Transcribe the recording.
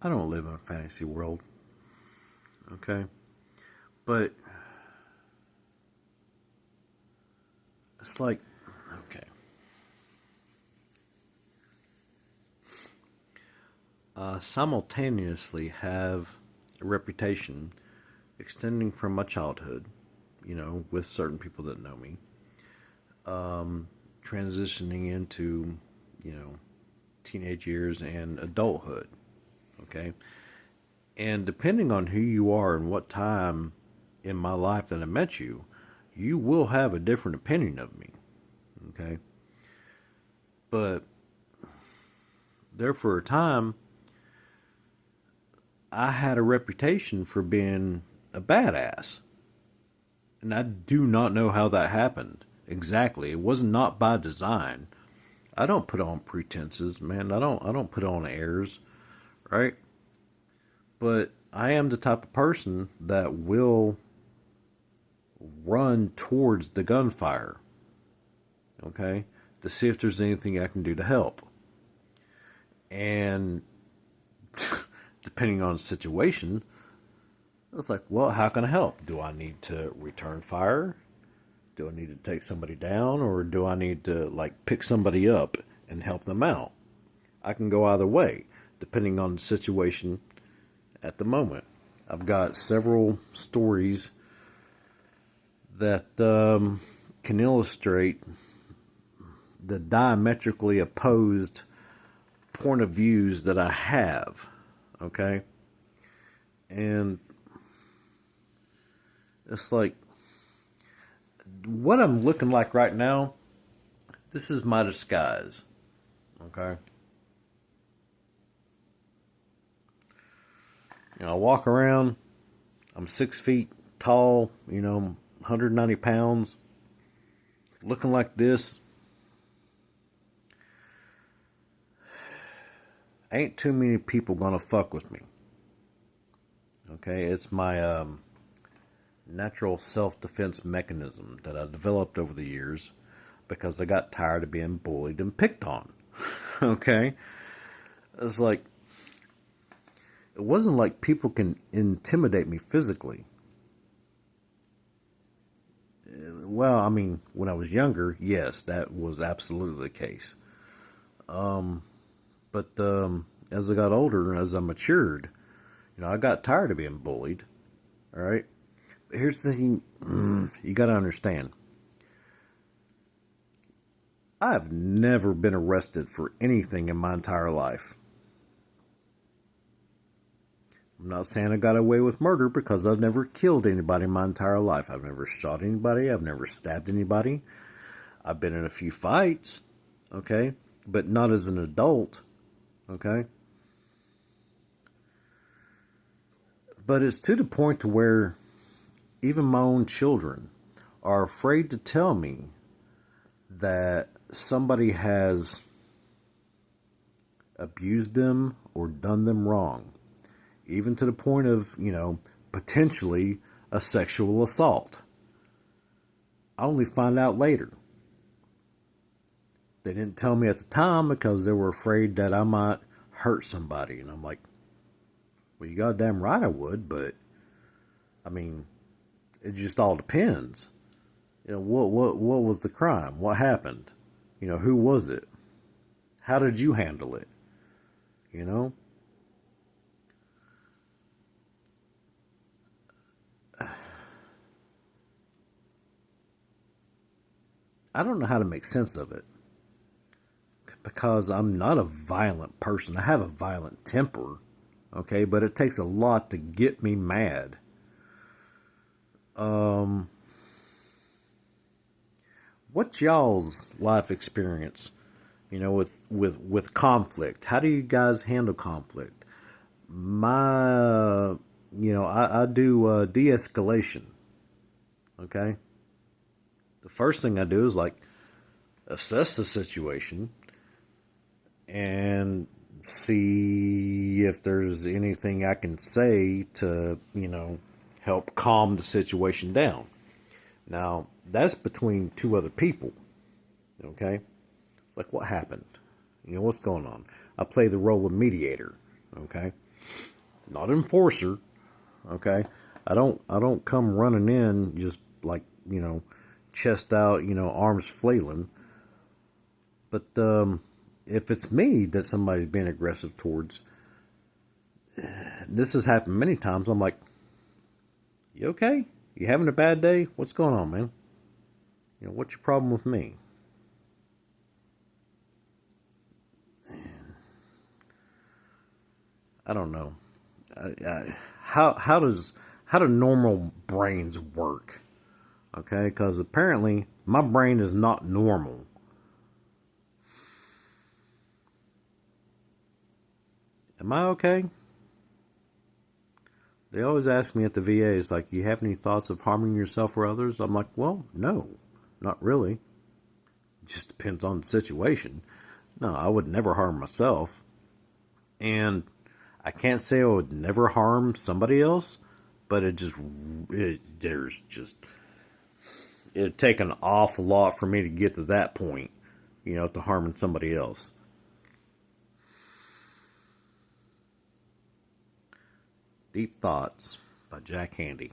I don't live in a fantasy world, okay? But it's like, okay, simultaneously have a reputation extending from my childhood, with certain people that know me, transitioning into, you know, teenage years and adulthood, okay? And depending on who you are and what time in my life that I met you, you will have a different opinion of me, okay? But there for a time, I had a reputation for being a badass. And I do not know how that happened exactly. It was not by design. I don't put on pretenses, man. I don't put on airs, right? But I am the type of person that will run towards the gunfire, okay? To see if there's anything I can do to help. And depending on the situation, it's like, well, how can I help? Do I need to return fire? Do I need to take somebody down, or do I need to like pick somebody up and help them out? I can go either way, depending on the situation at the moment. I've got several stories that can illustrate the diametrically opposed point of views that I have. Okay? And it's like what I'm looking like right now, this is my disguise. Okay? I walk around, I'm 6 feet tall, 190 pounds, looking like this. Ain't too many people gonna fuck with me. Okay, it's my natural self-defense mechanism that I developed over the years because I got tired of being bullied and picked on. Okay, it's like it wasn't like people can intimidate me physically. Well, I mean, when I was younger, yes, that was absolutely the case. But as I got older, as I matured, I got tired of being bullied. All right. But here's the thing you got to understand. I've never been arrested for anything in my entire life. I'm not saying I got away with murder because I've never killed anybody in my entire life. I've never shot anybody. I've never stabbed anybody. I've been in a few fights, okay? But not as an adult, okay? But it's to the point to where even my own children are afraid to tell me that somebody has abused them or done them wrong, even to the point of, potentially a sexual assault. I only find out later. They didn't tell me at the time because they were afraid that I might hurt somebody. And I'm like, well, you goddamn right I would, but I mean, it just all depends. What was the crime? What happened? Who was it? How did you handle it? You know? I don't know how to make sense of it because I'm not a violent person. I have a violent temper, okay, but it takes a lot to get me mad. Um, what's y'all's life experience? With conflict. How do you guys handle conflict? My, I do de-escalation. Okay. The first thing I do is like assess the situation and see if there's anything I can say to, help calm the situation down. Now, that's between two other people. Okay? It's like, what happened? What's going on? I play the role of mediator. Okay? not enforcer. Okay, I don't come running in just like, chest out, arms flailing. But if it's me that somebody's being aggressive towards, this has happened many times. I'm like, you okay? You having a bad day? What's going on, man? What's your problem with me? I don't know. How do normal brains work? Okay, because apparently my brain is not normal. Am I okay? They always ask me at the VA, it's like, you have any thoughts of harming yourself or others? I'm like, well, no, not really. It just depends on the situation. No, I would never harm myself. And I can't say I would never harm somebody else, but it'd take an awful lot for me to get to that point, to harming somebody else. Deep Thoughts by Jack Handey.